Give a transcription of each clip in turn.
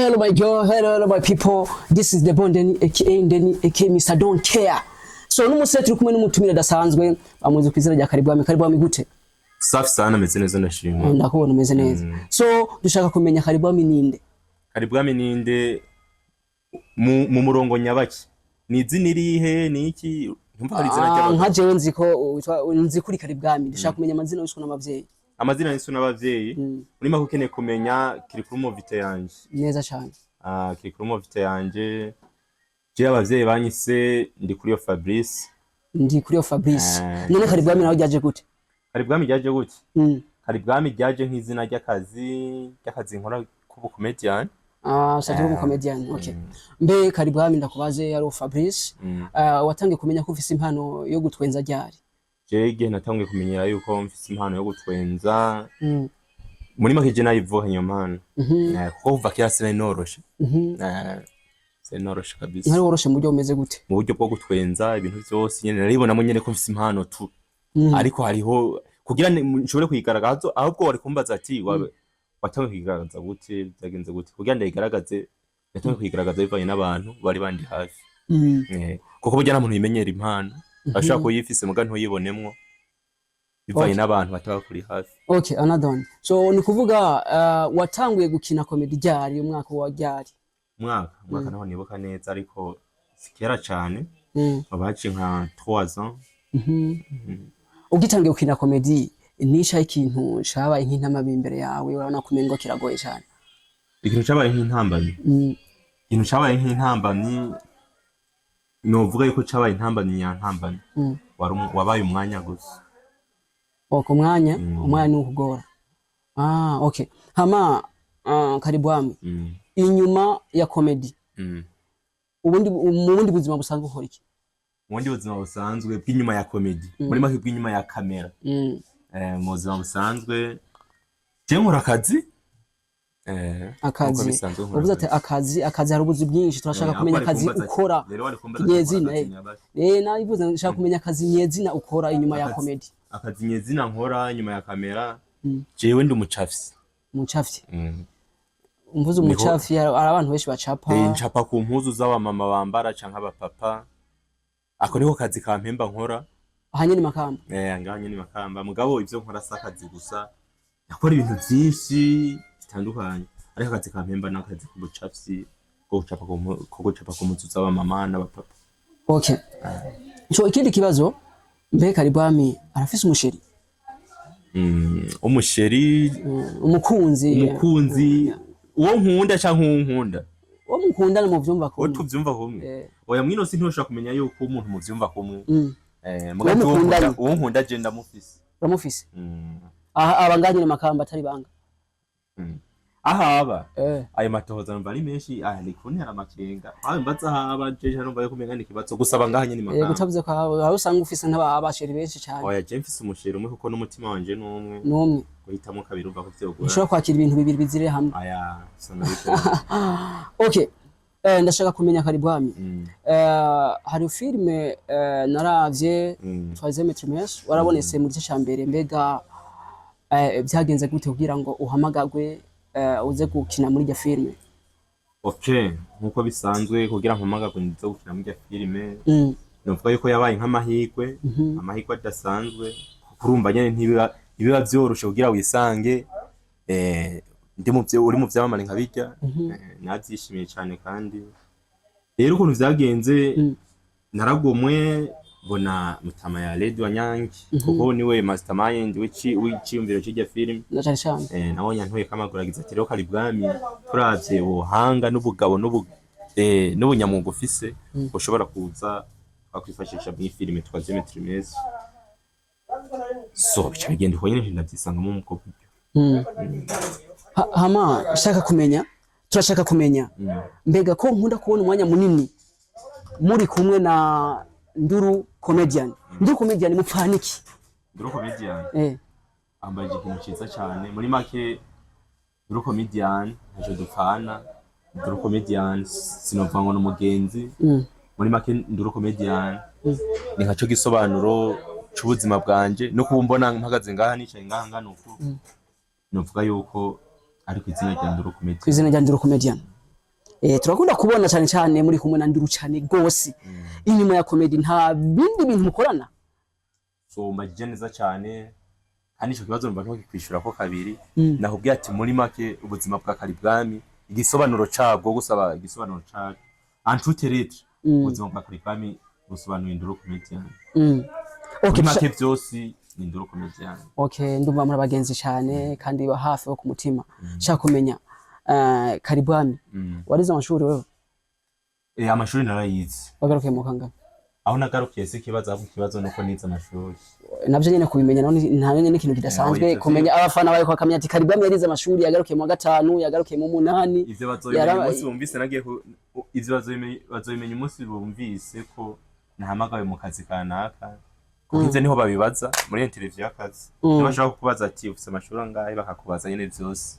Hello my girl, hello my people. This is the Bonden aka Mr. Don't Care. So n'umusore turi kumwe n'umutumire dasanzwe amuzi kwizera rya Karibwami gute? Safi sana meze neza ndashimye. Ndakubona umeze neza. So dushaka kumenya Karibwami ninde? Karibwami ninde mu murongo nyabaki? Ni izina irihe ni iki? Ntumva ari izina cy'abantu. Nka jewe nzi kuri Karibwami. Dushaka kumenya amazina y'iswe n'abavyeyi. Amazina y'iswe n'abavyeyi. Muri make ukeneye kumenya kiri kuri movite yanje. Neza cyane. Kiri kuri movite yanje. Je abavyeyi banyise ndi kuri yo Fabrice. Ndi kuri yo Fabrice. None Karibwami nawe ryaje gute? Karibwami ryaje gute? Karibwami ryaje nk'izina ry'akazi nkora kubu comedian. Sasa ubu comedian. Okay. Mbe Karibwami ndakubaze yari Fabrice. Watangiye kumenya ko ufise impano yo gutwenza ryari? Jege natangiye kumenyera yuko mfise impano yo gutwenza. Muri make je nayivuha iyo mpano. Kuko kuva kera sinanoroshe. Senoroshe kabisa. Ntari woroshe mu buryo umeze gute? Mu buryo bwo gutwenza ibintu byose nyene naribonamo nyene ko mfise impano tu. Ariko hariho kugira nshobore kuyigaragaza ahubwo wari kumbaza ati watangiye kuyigaragaza gute byagenze gute kugira ndayigaragaze natangiye kuyigaragaza bivanye n'abantu bari bandi hafi. Kuko burya nta muntu yimenyera impano ashaka kuyifise muga ntuyibonemwo bivanye n'abantu bataba kuri hafi. Okay, anadon. So ni kuvuga watanguye gukina comedy ryari umwaka wa ryari? Mwaka naho nibuka neza ariko sikera cyane. Babaci nka 3 ans. Ugitangiye gukina comedy nisha ikintu shabaye nk'intambamyi imbere yawe urabona kumengo kiragoye cyane. Ikintu cyabaye nk'intambamyi. Ikintu cyabaye nk'intambamyi novuga yuko cyabaye intambamyi ya ntambamyi. Wabaye umwanya gusa. Oko umwanya ni ukugora. Okay. Hama Karibwami. Inyuma ya comedy. Ubundi buzima busanzwe ukora iki? Ubundi buzima busanzwe bw'inyuma ya comedy. Muri make bw'inyuma ya kamera. Mu buzima busanzwe je nkora akazi. Akazi. Uvuze ati akazi hari ubuzi bwinshi turashaka kumenya akazi ukora. Nyezina. Nabivuze ndashaka kumenya akazi nyezina ukora inyuma ya comedy. Akazi nyezina nkora inyuma ya kamera. Jewe ndi umucafyi. Umucafyi. Umvuze umucafyi ari abantu benshi bacapa. Ncapa ku mpuzu z'aba mama bambara canka abapapa. Ako niko kazi kampemba nkora. Ahanyene Makamba. Ngahanye ni Makamba. Mugabo ivyo nkora sakazi gusa. Yakora ibintu byinshi bitandukanye. Ariko akazi kampemba n'akazi k'ubucafyi ko gucapa ku mpuzu z'aba mama n'abapapa. Okay. So ikindi kibazo mbe Karibwami arafise umusheri? Umusheri, umukunzi uwo nkunda canke unkunda? Uwo mukunda mu vyumva kumwe. Tuvyumva kumwe. Oya mwino sintoshaka kumenya yuko umuntu mu vyumva kumwe. Mugabo uwo nkunda je ndamufise. Uramufise? Abanganye Makamba atari banga. Ahaba. Ayo matohoza numva ari menshi ari kuntera amakenga. Mbaza haba je numva yo kumenya n'ikibazo gusaba ngahanye ni Makamba. Gutavuze ko aho usanga ufise n'abasheri benshi cyane. Oya je mfise umusheri umwe kuko n'umutima wanje n'umwe. Guhitamo kabiri umva ko vyogora. Ushobora kwakira ibintu bibiri bizire hamwe. Sana biko. Okay. Ndashaka kumenya Karibwami. Hari filme naravye Troisième trimestre warabonetse mu gice cyambere mbega byagenze gute kugira ngo uhamagagwe uze gukina muri ya filme? Okay, nkuko bisanzwe kugira mpamagagwe nze gukina muri ya filme. Novuga yuko yabaye nk'amahirwe, amahirwe adasanzwe. Kurumva nyene ntibiba byoroshe kugira wisange uri mu vyamamare nka bijya. Navyishimiye cyane kandi rero ukuntu vyagenze naragomwe bona mutama ya Lady Wanyange kuko niwe mastermind w'iciyumviro cy'ijya film. Nabonye ntuye kamaguragiza ati rero Karibwami turavye ubuhanga n'ubugabo n'ubunyamuga ufise ushobora kuza akwifashisha mu film Troisième trimestre. So bigenda ko nyine ndabyisangamo mu bwoko byo. Hama turashaka kumenya mbega ko nkunda kubona umwanya munini muri kumwe na Nduru comedian. Nduru comedian mupfaniki? Nduru comedian ambaje ikintu cyiza cyane muri make. Nduru comedian ntaje dupfana. Nduru comedian sinova ngo n'umugenzi. Muri make Nduru comedian ni nkaco gisobanuro c'ubuzima bwanje no kumbona mpagaze ngaha nicaye ngaha nuko novuga yuko ari kwizina rya Nduru comedian. Kwizina rya Nduru comedian. turakunda kubona cyane cyane muri kumwe na Nduru cyane gose inyuma ya comedy nta bindi bintu mukorana so mbajije neza cyane kandi ico kibazo numva ntukikwishura ko kabiri nakubwiye ati muri make ubuzima bwa Karibwami igisobanuro cabwo gusaba igisobanuro ca antuterete ubuzima bwa Karibwami busobanuye Nduru comedian okay make byose ni Nduru comedian okay ndumva muri abagenzi cyane kandi ba hafi bo ku mutima shaka kumenya Karibwami warize amashuri wewe amashuri narayize wagarukiye mu kangana aho nagarukiye se kibazo aho kibazo nuko nize amashuri navyo nyene kubimenya nta nyene n'ikintu kidasanzwe kumenya abafana bawe kwakamenya ati Karibwami yarize amashuri yagarukiye mu 5 yagarukiye mu 8 ivyo bazobimenya umunsi bumvise nagiye ivyo bazobimenya umunsi bumvise ko nahamagawe mu kazi kanaka kuko niho babibaza muri interview y'akazi bashaka kukubaza ati ufite amashuri angahe bakakubaza nyene vyose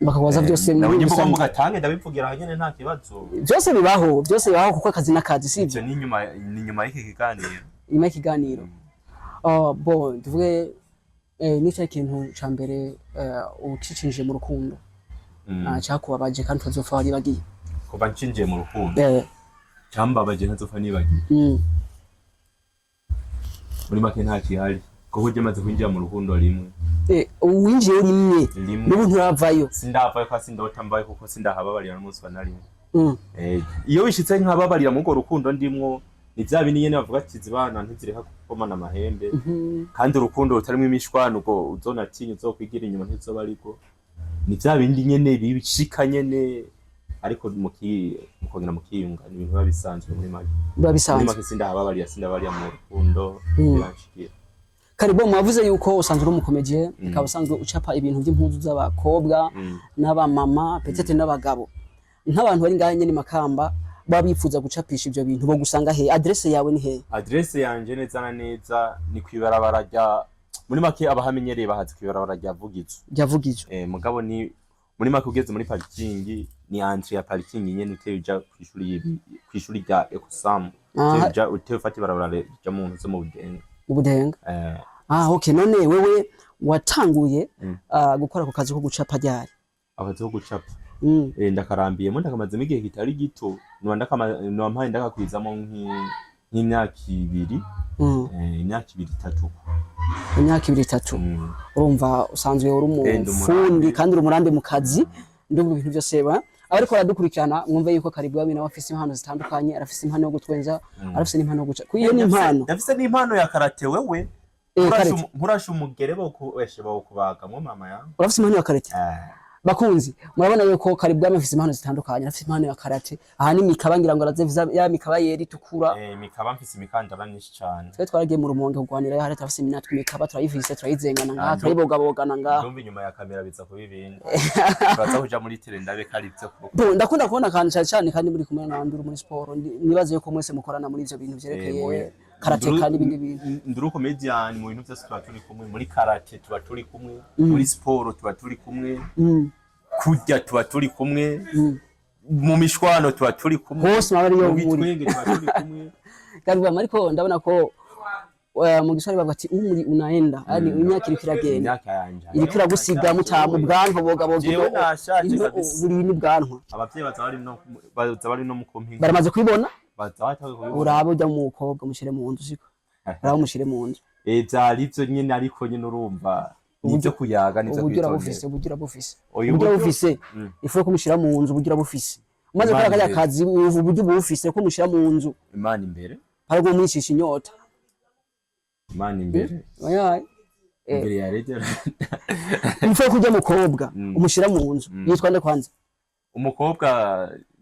bakabaza byose muri uko mugatange ndabivugira nyene nta kibazo byose bibaho kuko akazi n'akazi sivyo ni nyuma y'iki kiganiro nyuma y'ikiganiro bo tuvuge n'icyo kintu ca mbere ucicinje mu rukundo cyakubabaje kandi tuzofa wari bagiye kuba ncinje mu rukundo cyambabaje ntazofa nibagiye muri make nta kihari kuko ujye kwinjira mu rukundo rimwe uwinjiye rimwe n'ubu nturavayo sindavayo kwa sindota mbaye kuko sindahababarira n'umunsi wa narimwe iyo bishitse nkababarira mu go rukundo ndimwo ni bya bindi nyene bavuga ati zibana ntizireka kukomana amahembe kandi urukundo rutarimo imishwano uko uzonatinya uzokwigira inyuma ntizoba ariko ni bya bindi nyene bibishika nyene ariko mukongera mukiyunga ni ibintu babisanzwe muri make sindahababarira mu rukundo birashikira Karibu mwavuze yuko usanzwe uri umukomediye ukaba usanzwe ucapa ibintu by'impuzu z'abakobwa n'abamama petete n'abagabo nk'abantu bari ngahe nyene Makamba babifuza gucapisha ivyo bintu bo gusanga he adresse yawe ni he adresse yanje neza na neza ni kwibarabara rya muri make abahamenyereye bahazi kwibarabara rya Vugizo mugabo ni muri make ugeze muri parking ni entry ya parking nyene uteye uja kwishuri rya Ecosam uteye ufata ibarabara rya mu nzu mu Budenga okay none wewe watanguye gukora ku kazi ko gucapa ryari akazi ko gucapa ndakarambiyemo ndakamazemo igihe kitari gito nwampaye ndakakwizamo nk'imyaka 2 imyaka 3 imyaka 2 urumva usanzwe uri umufundi kandi uri umurambe mu kazi ndumva ibintu byose ariko aradukurikirana mwumve yuko Karibwami nawe afise impano zitandukanye arafise impano yo gutwenza arafise n'impano yo guca kuyiyo ni impano afise n'impano ya karate wewe nkurasha umugere baweshe bawukubagamwo mama yangu urafise impano ya karate bakunzi murabona yuko Karibwami afise impano zitandukanye arafise impano ya karate aha ni mikaba ngira ngo arazeviza ya mikaba yeri tukura mikaba mfise imikandara nyinshi cyane twe twaragiye mu rumonge kugwanira ya harata afise iminatwe mikaba turayivise turayizengana ngaha turayibogabogana ngaha ndumva inyuma ya kamera biza kubibindi turaza kuja muri tele ndabe karibyo kuko ndakunda kubona kandi cyane kandi muri kumwe na Nduru muri sport nibaze yuko mwese mukorana muri ivyo bintu vyerekeye karate kandi ibindi bintu Nduru comedian mu bintu byose turi kumwe muri karate tuba turi kumwe muri sport tuba turi kumwe kujya tuba turi kumwe mu mishwano tuba turi kumwe hose mabari yo muri tuba turi kumwe Karibwami ariko ndabona ko mu giswahili bavuga ati umuri unaenda yani imyaka iri kiragenda iri kiragusiga mutamu bwanko bogaboga jewe nashaje kabisa buri ni bwanko abavyeyi bazabari no mukompinga baramaze kubibona bazatawe kubibona urabo ujya mu mukobwa mushire mu nzu siko urabo mushire mu nzu byari byo nyene ariko nyene urumva nibyo kuyaga nivyo kwitondera ubugira bufise ifu ko mushira mu nzu ubugira bufise umaze gukora kaya kazi uburyo bufise ko mushira mu nzu imana imbere hari go mwicisha inyota imana imbere imbere ya rege ifu kujya mukobwa umushira mu nzu yitwa nde kwanza umukobwa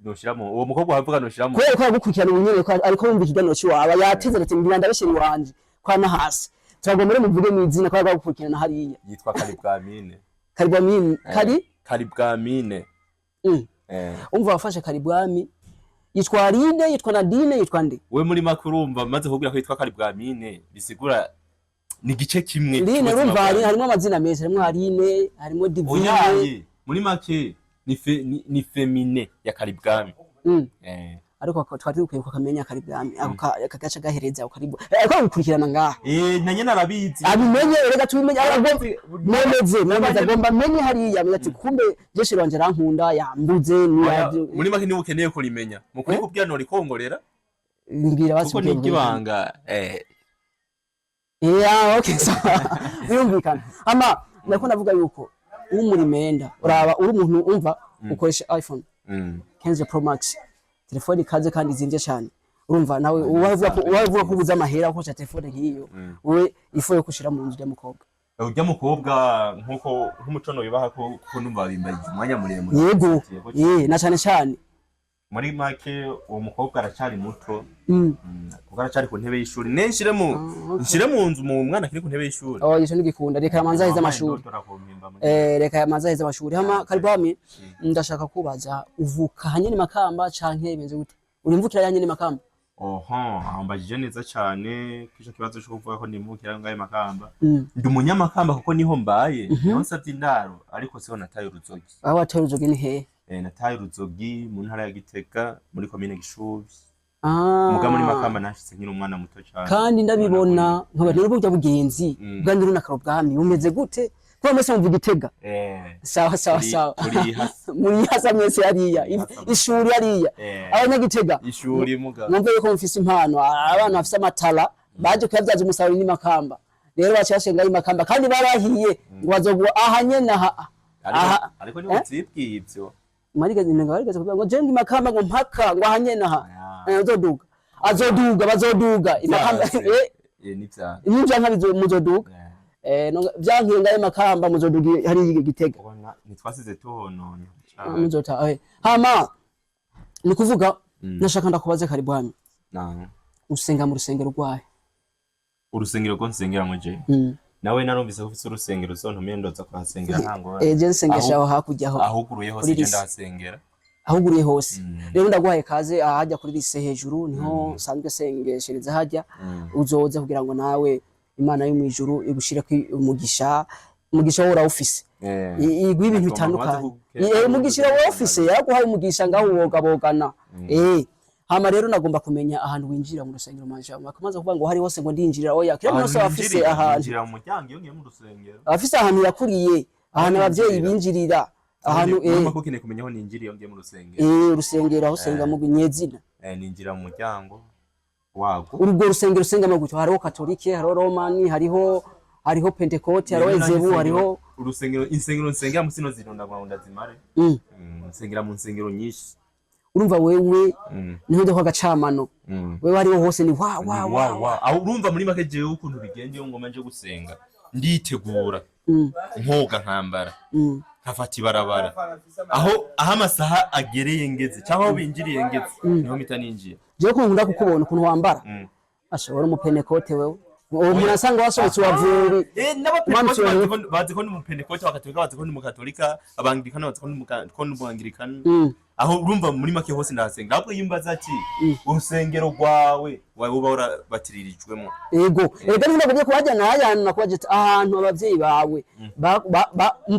noshiramo uwo mukobwa wavuga noshiramo kwere ko gukurikirana ubunyere ariko wumva ikiganiro cy'iwawe yateze ati ndanda bashiri wanje kwa na hasi turagomere muvuge mu izina kwa gukurikirana hariya yitwa Karibwamine Karibwamine umva wafashe Karibwami yitwa Aline yitwa Nadine yitwa nde we muri makurumva maze kubwira ko yitwa Karibwamine bisigura ni gice kimwe Aline urumva harimo amazina menshi harimo Aline harimo Divine muri make ni femine ya Karibwami ariko twari dukwiye kukamenya kari bwami ako kagaca gahereza ukaribo ariko gukurikirana ngaha nanye narabizi abimenye rega tubimenye nemeze agomba menye hariya ati kumbe jeshe rwanje rankunda yambuze muri make niba ukeneye kurimenya mukuri kubwira no rikongorera ngira basi kuko n'ikibanga okay so birumvikana ama nako navuga yuko muri menda uraba uri umuntu umva ukoresha iPhone 15 Pro Max telefone kaze kandi zimvye cyane urumva nawe uwavuga ko ubuza amahera ukoresha telefone nkiyo we ifo yo kushira mu nzu y'umukobwa urya mukobwa nkuko nk'umucono bibaha ko numva bimbaye umwanya muremure yego na cyane muri make uwo mukobwa aracari muto kuko aracari ku ntebe y'ishuri nshire mu nzu mu mwana kiri ku ntebe y'ishuri yico nigikunda reka yamanza heza amashuri reka yamanza heza amashuri hama karibami ndashaka kubaza uvuka hanyene Makamba canke benze gute urimvukira yanyene Makamba ambajije neza cyane kico kibazo cyo kuvuga ko nimvukira ngaye Makamba ndi umunyamakamba kuko niho mbaye nsavye indaro ariko siho nataye uruzogi aho wataye uruzogi ni he nataye uruzogi mu ntara ya Gitega muri commune Gishubi muga muri Makamba nashitse nkiri umwana muto cyane kandi ndabibona nkaba rero burya bugenzi bwanyu runakaro bwami umeze gute kwa mwese mu Gitega sawa muri hasa mwese hariya ishuri hariya abanyagitega ishuri muga numva yuko mufise impano abana bafise amatala baje kuyavyaza umusaruro ni Makamba rero bacashenga ari Makamba kandi barahiye ngo bazogwa ahanyena ariko ni utsibwivyo mariga zimenga barigeze kuvuga ngo jengi Makamba ngo mpaka ngo ahanyena azoduga bazoduga Makamba ni byanka bizomuzoduga byankinga Makamba muzoduga hari Gitega nitwasize tuhononye muzota hama ni kuvuga nashaka ndakubaze karibwami usenga mu rusengero rwahe urusengero rwo nsengera mu je nawe narumvise ko ufite urusengero zontumiye ndoza kuhasengera ntango je nsengesha aho hakuryaho ahuguruye hose genda hasengera ahuguruye hose rero ndagwaye kaze ahajya kuri lise hejuru niho sanzwe sengeshereza hajya uzoza kugira ngo nawe Imana yo mwijuru igushire ku umugisha wora office igwi ibintu bitandukanye umugisha wa office yaguhaye umugisha ngaho wogabogana hama rero nagomba kumenya ahantu winjira mu rusengero manje bakamanza kuvuga ngo hari hose ngo ndinjirira oya kire munsi afise ahantu winjira mu muryango iyo ngiye mu rusengero afise ahantu yakuriye ahantu abavyeyi binjirira ahantu urumva kene kumenya aho ninjira iyo ngiye mu rusengero urusengero aho senga mu nyezina ninjira mu muryango wago urwo rusengero senga mu gutyo hariho katolike hariho romani hariho pentecote hariho ezebu hariho urusengero insengero nsengera mu sino zironda gwanda zimare nsengera mu nsengero nyinshi urumva wewe niho ndo kwagacamano wewe hariho hose ni wa aho urumva muri make jewe ukuntu bigenje ngoma nje gusenga nditegura nkoga nkambara nkafata ibarabara aho amasaha agereye ngeze cyangwa aho binjiriye ngeze niho mpita ninjiye je ko nkunda kukubona ukuntu wambara ashobora mu pentecote wewe umuntu asanga wasohotse wavuri n'abapentecote bazi ko ni mu pentecote bakatolika bazi ko ni mu katolika abangirikana bazi ko ni mu angirikana aho urumva muri make hose ndahasenga ahubwo yimbaza ati urusengero rwawe uba urabatirijwemo yego rega niba bagiye kubajyana ahantu nakubaje ahantu abavyeyi bawe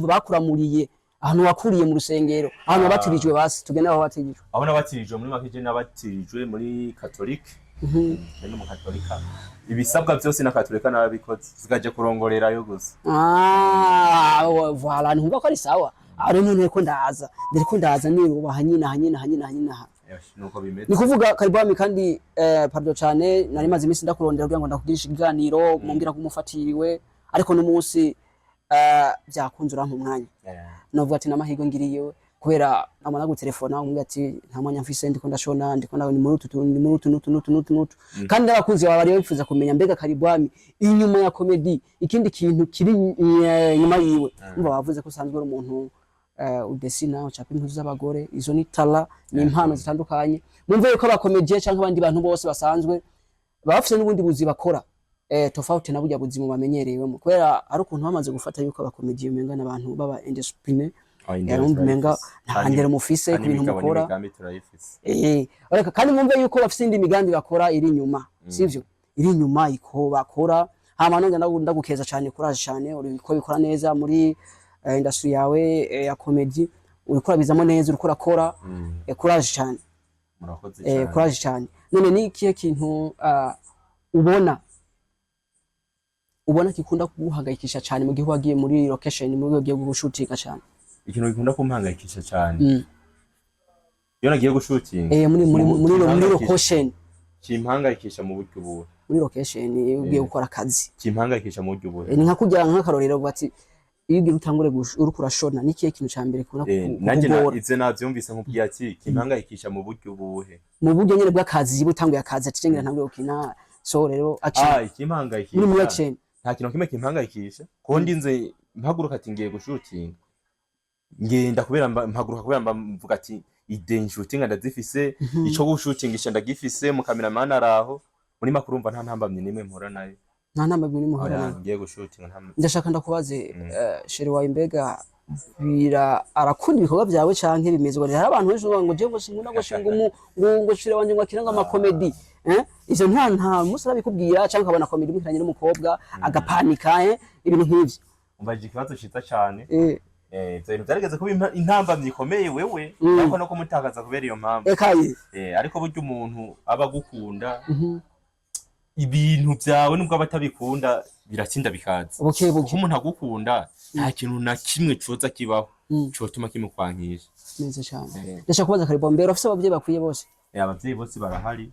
bakuramuriye ahantu wakuriye mu rusengero ahantu batirijwe basi tugene aho batirijwe aho nabatirijwe muri make je nabatirijwe muri katolika no mu katolika ibisabwa byose na katolika nabikoze zigaje kurongorerayo gusa voilà ntumva ko ari sawa ari none ko ndaza niruba hanyina nuko bimeze ni kuvuga karibwami kandi pardon cyane nari maze iminsi ndakurondera kugira ngo ndakugirisha iganiro mumbwira kumufatiriwe ariko no munsi byakunzura mu mwanya novuga ati namahirwe ngiriye kubera amana gutelefona umwe ati nta mwanya mfise ndiko ndashona ndiko ni muri utu kandi abakunzi baba bari bifuza kumenya mbega karibwami inyuma ya comedy ikindi kintu kiri nyuma yiwe umva bavuze ko usanzwe ari umuntu udesina ucapa impuzu z'abagore izo ni tala ni impano zitandukanye mumve yuko abakomedie canke abandi bantu bose basanzwe bafise n'ubundi buzi bakora tofauti na burya buzi mu bamenyerewemo kubera ari ukuntu bamaze gufata yuko abakomedie umenga n'abantu baba indiscipline umenga ntangere mufise ku bintu mukora ariko kandi mumve yuko bafise indi migambi bakora iri nyuma sivyo iri nyuma iko bakora hama none ndagukeza cyane courage cyane uri ko bikora neza muri industry yawe ya comedy urikora bizamo neza urikora kora courage cyane murakoze cyane courage cyane. None ni ikihe kintu ubona kikunda kuguhangayikisha cyane mu gihe wagiye muri location mu gihe ugiye gushutinga cyane? Ikintu gikunda kumpangayikisha cyane iyo nagiye gushutinga muri location kimpangayikisha mu buryo buhe? Muri location ugiye gukora akazi kimpangayikisha mu buryo buhe? Ni nka kujya nk'akarorero bati iyo ugiye utangure uri kurashona ni kihe kintu cyambere kubona nanjye ize navyumvise nkubwiye ati kimpangayikisha mu buryo buhe? Mu buryo nyene bw'akazi butanguye akazi ati cengira ntangure gukina so rero ikimpangayikisha muri location nta kintu kimwe kimpangayikisha ko ndinze mpaguruka ati ngiye gushutinga ngenda kubera mpaguruka kubera mvuga ati ide shooting ndazifise ico gushutingisha ndagifise mu cameraman araho muri makuru umva nta ntambamye nimwe mpora nayo nta ntambamye nimwe mpora nayo ngiye gushutinga ndashaka ndakubaze sheri wawe mbega arakunda ibikorwa byawe canke bimezwa rero abantu benshi ngo je ngo sinkunda ngo shinga ngo shire wanje ngo akiranga ama comedy izo nta musara bikubwira canke abona comedy mukiranye n'umukobwa agapanika ibintu nk'ivyo umbaje ikibazo cita cyane ibintu byarigeze kuba intambamye ikomeye wewe ariko no kumutakaza kubera iyo mpamvu ariko buryo umuntu aba gukunda ibintu byawe nubwo abatabikunda biratsinda bikaza kuko umuntu agukunda nta kintu na kimwe coza kibaho cotuma kimukwankisha neza cyane. Ndashaka kubaza Karibu mbere ofise abavyeyi bakwiye bose? Abavyeyi bose barahari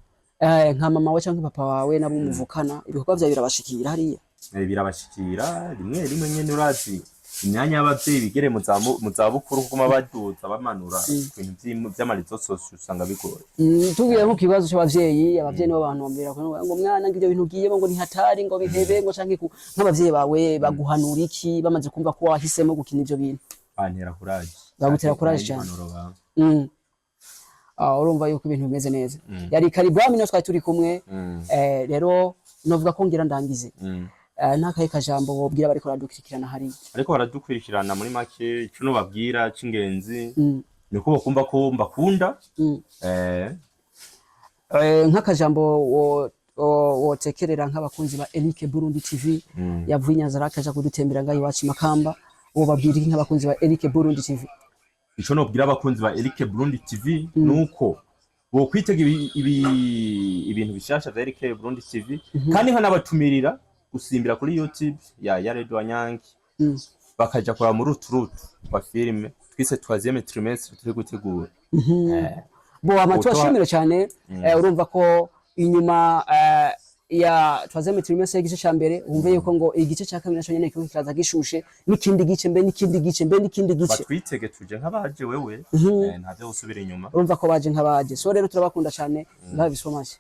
nka mama wawe canke papa wawe nabo muvukana ibikorwa byawe birabashikira hariya? Birabashikira rimwe nyene urazi imyanya y'abavyeyi bigere mu zabukuru kuko baduza bamanura ibintu by'amarizo sose usanga bigoye. Tugiye nko kibazo cy'abavyeyi nibo bantu bambira ngo mwana ngivyo bintu giye ngo ntihatari ngo bihebe ngo canke nk'abavyeyi bawe baguhanura iki bamaze kumva ko wahisemo gukina ivyo bintu? Bantera courage. Bagutera courage cyane. Urumva yuko ibintu bimeze neza. Yari Karibu no twari turi kumwe rero novuga ko ngira ndangize nakaye kajambo wobwira bariko baradukurikirana hari ariko baradukurikirana muri make icuno babwira cingenzi niko bakumva ko mbakunda nk'akajambo wotekerera nk'abakunzi ba Eric Burundi TV yavuye Nyanza rakaja kudutembera ngayi wacu Makamba wo babwira nk'abakunzi ba Eric Burundi TV? Ico no bwira abakunzi ba Eric Burundi TV nuko bo kwitega ibintu bishasha vya Eric Burundi TV kandi nk'anabatumirira gusimbira kuri YouTube ya Radio Wanyangi bakaja kora muri uturutu wa filme twise 3e trimestre turi gutegura bo amatwashimira cyane urumva ko inyuma ya 3e trimestre igice ca mbere umve yuko ngo igice ca kabiri naco nyene kiraza gishushe n'ikindi gice n'ikindi gice batwitege tuje nk'abaje wewe ntavyo usubira inyuma urumva ko baje nk'abaje so rero turabakunda cyane ndabisomaje.